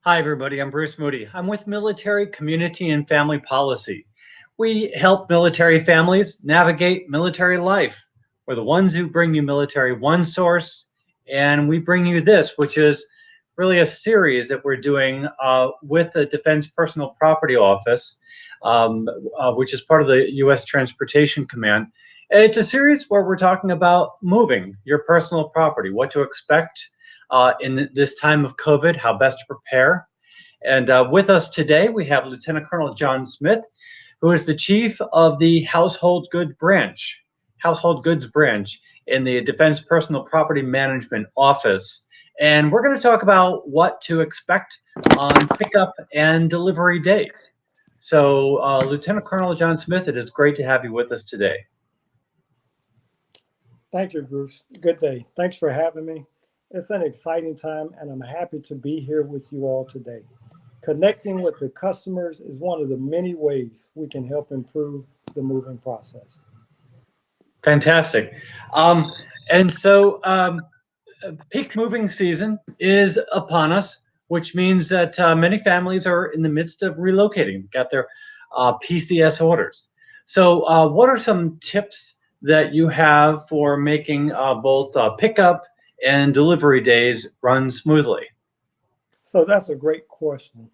Hi, everybody. I'm Bruce Moody. I'm with Military Community and Family Policy. We help military families navigate military life. We're the ones who bring you Military OneSource, and we bring you this, which is really a series that we're doing with the Defense Personal Property Office, which is part of the U.S. Transportation Command. It's a series where we're talking about moving your personal property, what to expect in this time of COVID, how best to prepare. And with us today, we have Lt Col John Smith, who is the chief of the Household Goods Branch in the Defense Personal Property Management Office. And we're going to talk about what to expect on pickup and delivery days. So, Lt Col John Smith, it is great to have you with us today. Thank you, Bruce. Good day. Thanks for having me. It's an exciting time, and I'm happy to be here with you all today. Connecting with the customers is one of the many ways we can help improve the moving process. Fantastic. Um, and so, peak moving season is upon us, which means that many families are in the midst of relocating, got their PCS orders. So, what are some tips that you have for making both pickup and delivery days run smoothly? So that's a great question.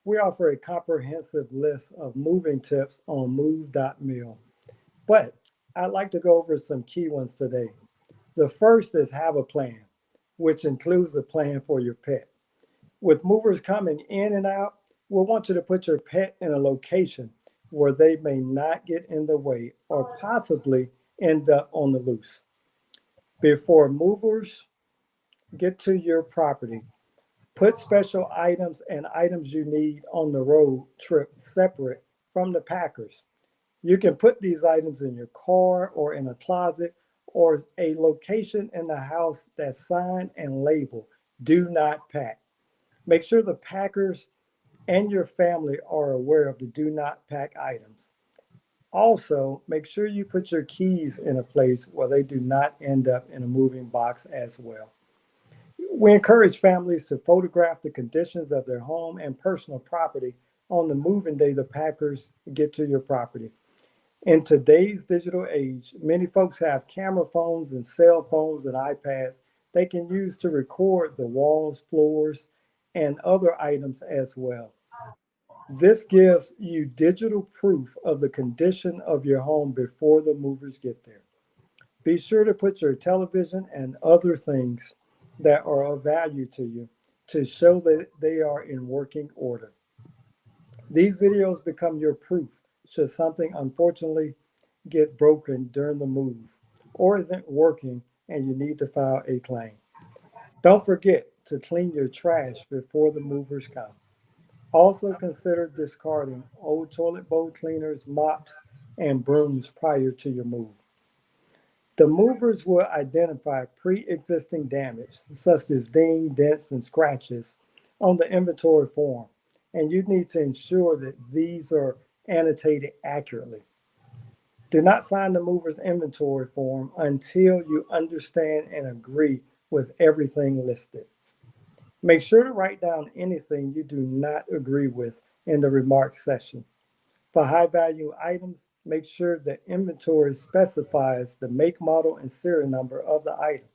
We offer a comprehensive list of moving tips on move.mil, but I'd like to go over some key ones today. The first is have a plan, which includes a plan for your pet. With movers coming in and out, we'll want you to put your pet in a location where they may not get in the way or possibly end up on the loose. Before movers get to your property, put special items and items you need on the road trip separate from the packers. You can put these items in your car or in a closet or a location in the house that's signed and labeled "Do Not Pack." Make sure the packers and your family are aware of the do not pack items. Also, make sure you put your keys in a place where they do not end up in a moving box as well. We encourage families to photograph the conditions of their home and personal property on the moving day the packers get to your property. In today's digital age, many folks have camera phones and cell phones and iPads they can use to record the walls, floors, and other items as well. This gives you digital proof of the condition of your home before the movers get there. Be sure to put your television and other things that are of value to you to show that they are in working order. These videos become your proof should something unfortunately get broken during the move or isn't working and you need to file a claim. Don't forget to clean your trash before the movers come. Also consider discarding old toilet bowl cleaners, mops, and brooms prior to your move. The movers will identify pre-existing damage, such as ding, dents, and scratches, on the inventory form, and you need to ensure that these are annotated accurately. Do not sign the mover's inventory form until you understand and agree with everything listed. Make sure to write down anything you do not agree with in the remarks section. For high value items, make sure the inventory specifies the make, model, and serial number of the item.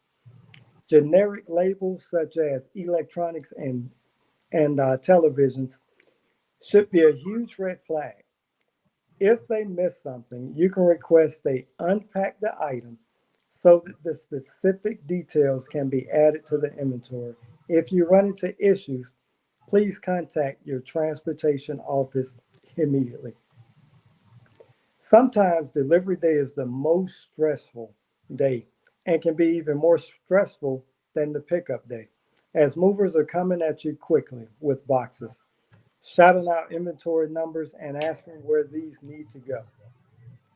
Generic labels such as electronics and televisions should be a huge red flag. If they miss something, you can request they unpack the item so that the specific details can be added to the inventory. If you run into issues, please contact your transportation office immediately. Sometimes delivery day is the most stressful day and can be even more stressful than the pickup day, as movers are coming at you quickly with boxes, shouting out inventory numbers and asking where these need to go.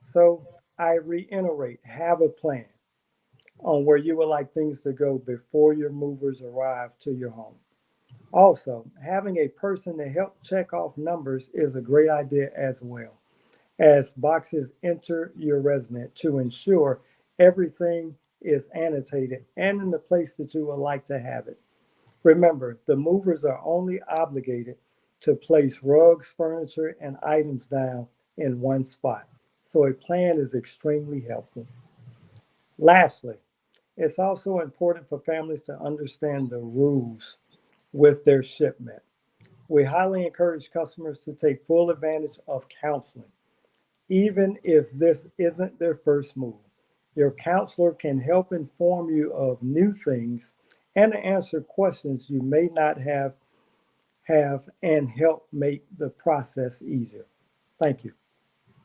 So I reiterate, have a plan on where you would like things to go before your movers arrive to your home. Also, having a person to help check off numbers is a great idea as well, as boxes enter your resident to ensure everything is annotated and in the place that you would like to have it. Remember, the movers are only obligated to place rugs, furniture, and items down in one spot, so a plan is extremely helpful. Lastly, it's also important for families to understand the rules with their shipment. We highly encourage customers to take full advantage of counseling, even if this isn't their first move. Your counselor can help inform you of new things and answer questions you may not have and help make the process easier. Thank you.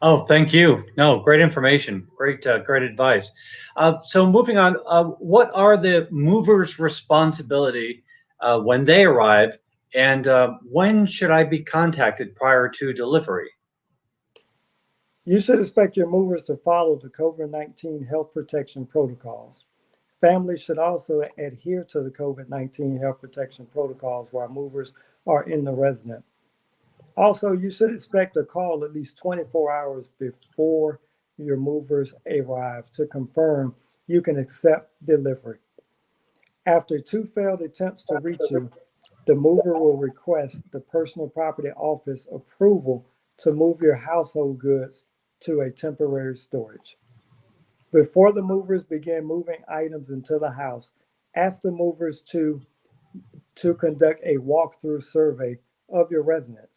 Oh, thank you. No, great information. Great advice. So moving on, what are the movers' responsibility when they arrive, and when should I be contacted prior to delivery? You should expect your movers to follow the COVID-19 health protection protocols. Families should also adhere to the COVID-19 health protection protocols while movers are in the residence. Also, you should expect a call at least 24 hours before your movers arrive to confirm you can accept delivery. After two failed attempts to reach you, the mover will request the personal property office approval to move your household goods to a temporary storage. Before the movers begin moving items into the house, ask the movers to conduct a walkthrough survey of your residence.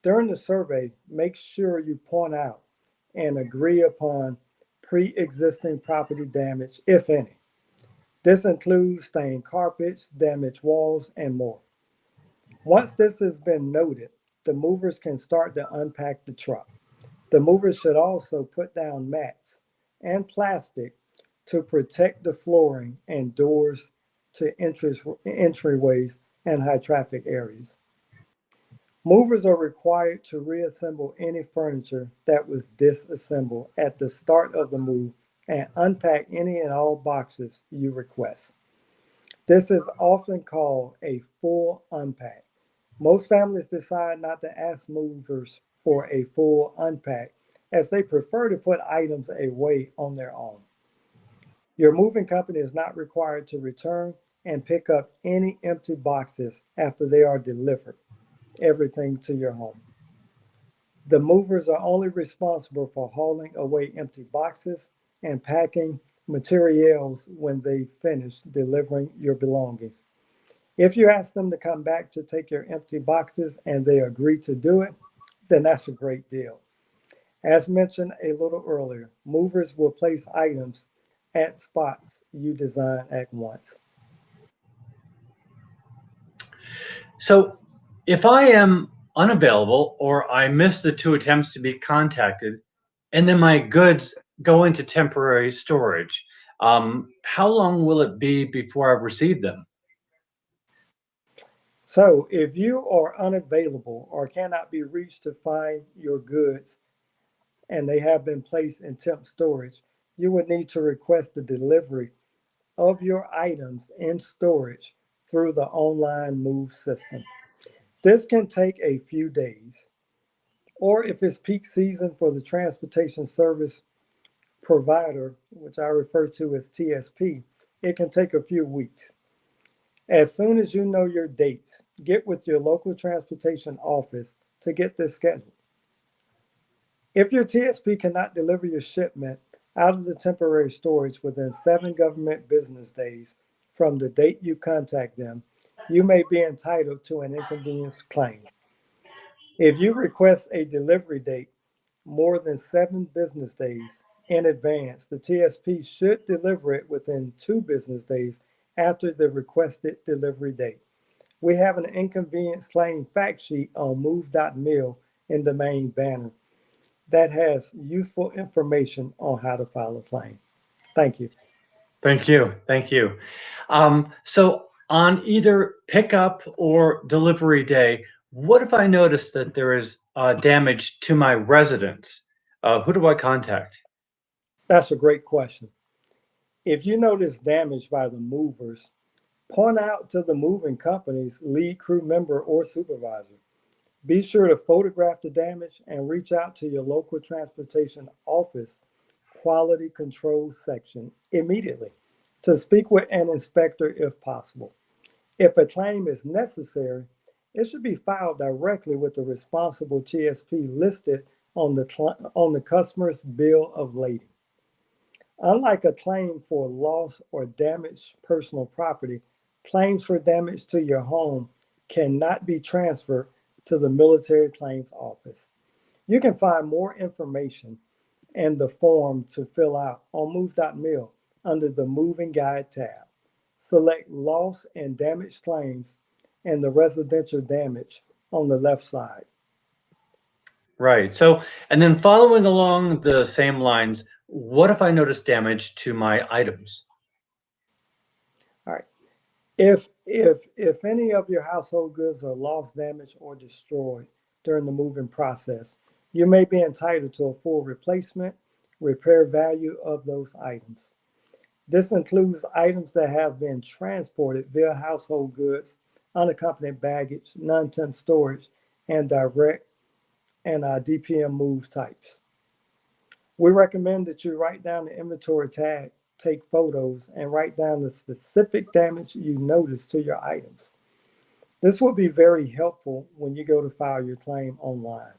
During the survey, make sure you point out and agree upon pre-existing property damage, if any. This includes stained carpets, damaged walls, and more. Once this has been noted, the movers can start to unpack the truck. The movers should also put down mats and plastic to protect the flooring and doors to entryways and high traffic areas. Movers are required to reassemble any furniture that was disassembled at the start of the move and unpack any and all boxes you request. This is often called a full unpack. Most families decide not to ask movers for a full unpack as they prefer to put items away on their own. Your moving company is not required to return and pick up any empty boxes after they are delivered, everything to your home. The movers are only responsible for hauling away empty boxes and packing materials when they finish delivering your belongings. If you ask them to come back to take your empty boxes and they agree to do it, then that's a great deal. As mentioned a little earlier, movers will place items at spots you design at once. So, if I am unavailable or I miss the two attempts to be contacted, and then my goods go into temporary storage, how long will it be before I receive them? So, if you are unavailable or cannot be reached to find your goods and they have been placed in temp storage, you would need to request the delivery of your items in storage through the online move system. This can take a few days, or if it's peak season for the transportation service provider, which I refer to as TSP, it can take a few weeks. As soon as you know your dates, get with your local transportation office to get this scheduled. If your TSP cannot deliver your shipment out of the temporary storage within 7 government business days from the date you contact them, you may be entitled to an inconvenience claim. If you request a delivery date more than 7 business days in advance, the TSP should deliver it within 2 business days after the requested delivery date. We have an inconvenience claim fact sheet on move.mil in the main banner that has useful information on how to file a claim. Thank you. Thank you. Thank you. So, on either pickup or delivery day, what if I notice that there is damage to my residence? Who do I contact? That's a great question. If you notice damage by the movers, point out to the moving company's lead crew member or supervisor. Be sure to photograph the damage and reach out to your local transportation office quality control section immediately to speak with an inspector if possible. If a claim is necessary, it should be filed directly with the responsible TSP listed on the customer's bill of lading. Unlike a claim for loss or damaged personal property, claims for damage to your home cannot be transferred to the Military Claims Office. You can find more information and the form to fill out on move.mil under the Moving Guide tab. Select Loss and Damage Claims and the Residential Damage on the left side. Right. So, and then following along the same lines, what if I notice damage to my items? All right. If any of your household goods are lost, damaged, or destroyed during the moving process, you may be entitled to a full replacement repair value of those items. This includes items that have been transported via household goods, unaccompanied baggage, non-temp storage, and direct and DPM move types. We recommend that you write down the inventory tag, take photos, and write down the specific damage you notice to your items. This will be very helpful when you go to file your claim online.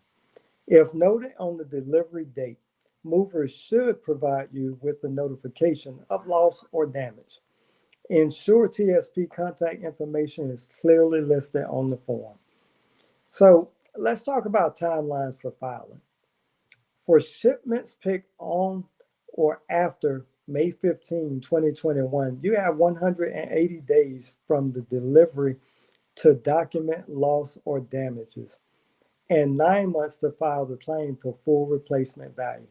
If noted on the delivery date, movers should provide you with the notification of loss or damage. Ensure TSP contact information is clearly listed on the form. So let's talk about timelines for filing. For shipments picked on or after May 15, 2021, you have 180 days from the delivery to document loss or damages, and 9 months to file the claim for full replacement value.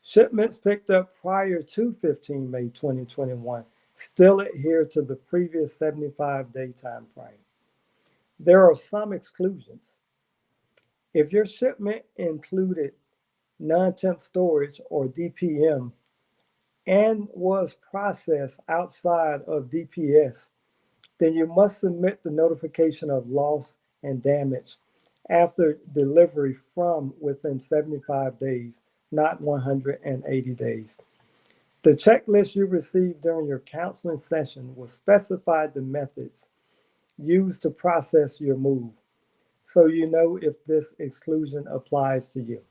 Shipments picked up prior to 15 May 2021 still adhere to the previous 75-day time frame. There are some exclusions. If your shipment included non-temp storage or DPM and was processed outside of DPS, then you must submit the notification of loss and damage after delivery from within 75 days, not 180 days. The checklist you received during your counseling session will specify the methods used to process your move, so you know if this exclusion applies to you.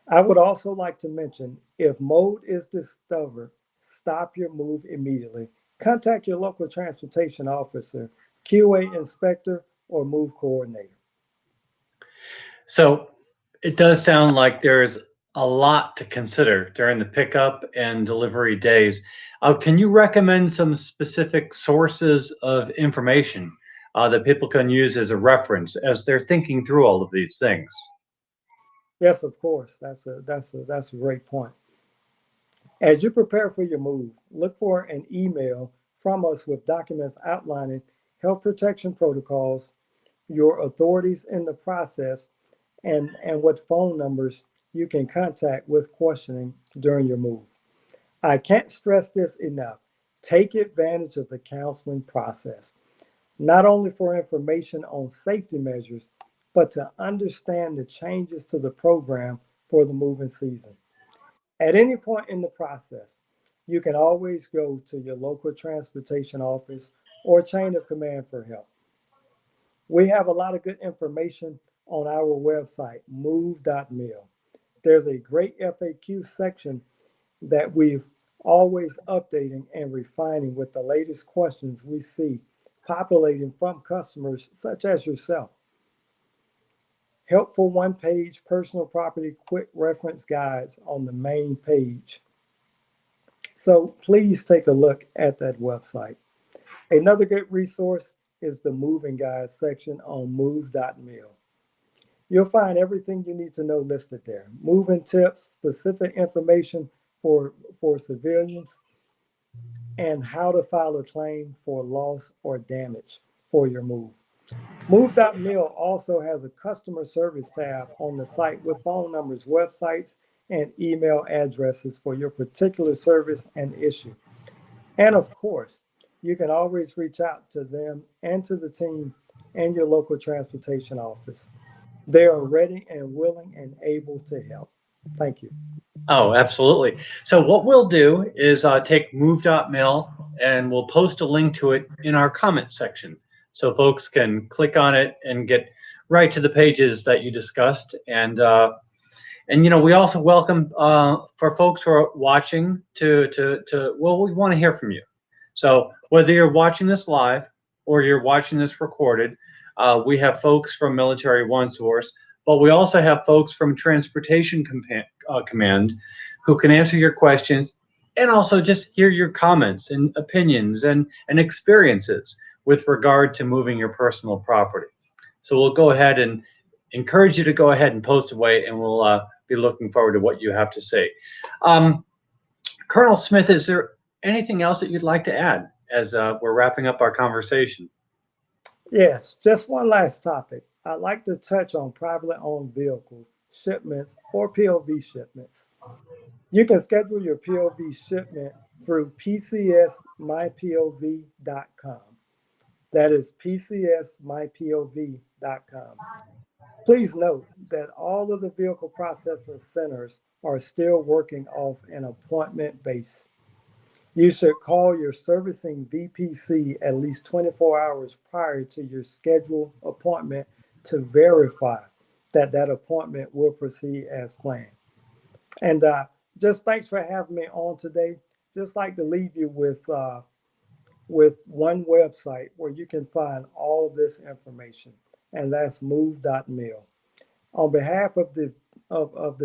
I would also like to mention, if mold is discovered, stop your move immediately. Contact your local transportation officer, QA inspector, or move coordinator. So it does sound like there's a lot to consider during the pickup and delivery days. Can you recommend some specific sources of information that people can use as a reference as they're thinking through all of these things? Yes, of course. That's a great point. As you prepare for your move, look for an email from us with documents outlining health protection protocols, your authorities in the process, and what phone numbers you can contact with questioning during your move. I can't stress this enough. Take advantage of the counseling process, not only for information on safety measures, but to understand the changes to the program for the moving season. At any point in the process, you can always go to your local transportation office or chain of command for help. We have a lot of good information on our website, move.mil. There's a great FAQ section that we've always updating and refining with the latest questions we see populating from customers such as yourself. Helpful one-page personal property quick reference guides on the main page. So please take a look at that website. Another good resource is the moving guide section on move.mil. You'll find everything you need to know listed there. Moving tips, specific information for civilians, and how to file a claim for loss or damage for your move. Move.mil also has a customer service tab on the site with phone numbers, websites, and email addresses for your particular service and issue. And of course, you can always reach out to them and to the team and your local transportation office. They are ready and willing and able to help. Thank you. Oh, absolutely. So what we'll do is take move.mil and we'll post a link to it in our comment section so folks can click on it and get right to the pages that you discussed. And you know, we also welcome for folks who are watching well, we want to hear from you. So whether you're watching this live or you're watching this recorded, we have folks from Military OneSource, but we also have folks from Transportation Command who can answer your questions and also just hear your comments and opinions and experiences with regard to moving your personal property. So we'll go ahead and encourage you to go ahead and post away, and we'll be looking forward to what you have to say. Colonel Smith, is there anything else that you'd like to add as we're wrapping up our conversation? Yes, just one last topic. I'd like to touch on privately owned vehicle shipments or POV shipments. You can schedule your POV shipment through PCSMyPOV.com. That is PCSMyPOV.com. Please note that all of the vehicle processing centers are still working off an appointment base. You should call your servicing VPC at least 24 hours prior to your scheduled appointment to verify that that appointment will proceed as planned. And just thanks for having me on today. Just like to leave you with one website where you can find all this information, and that's move.mil. On behalf of the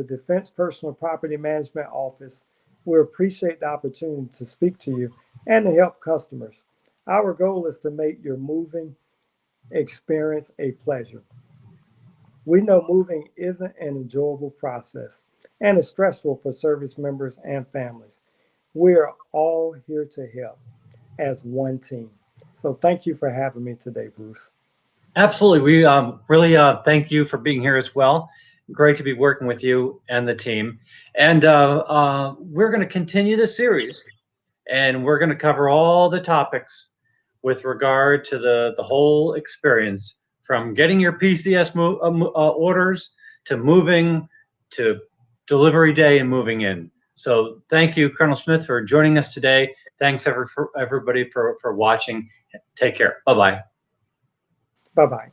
Defense Personal Property Management Office, we appreciate the opportunity to speak to you and to help customers. Our goal is to make your moving experience a pleasure. We know moving isn't an enjoyable process and is stressful for service members and families. We are all here to help as one team. So thank you for having me today, Bruce. Absolutely. We really thank you for being here as well. Great to be working with you and the team. And we're going to continue the series, and we're going to cover all the topics with regard to the whole experience, from getting your PCS orders to moving to delivery day and moving in. So thank you, Colonel Smith, for joining us today. Thanks everybody for watching. Take care. Bye-bye. Bye-bye.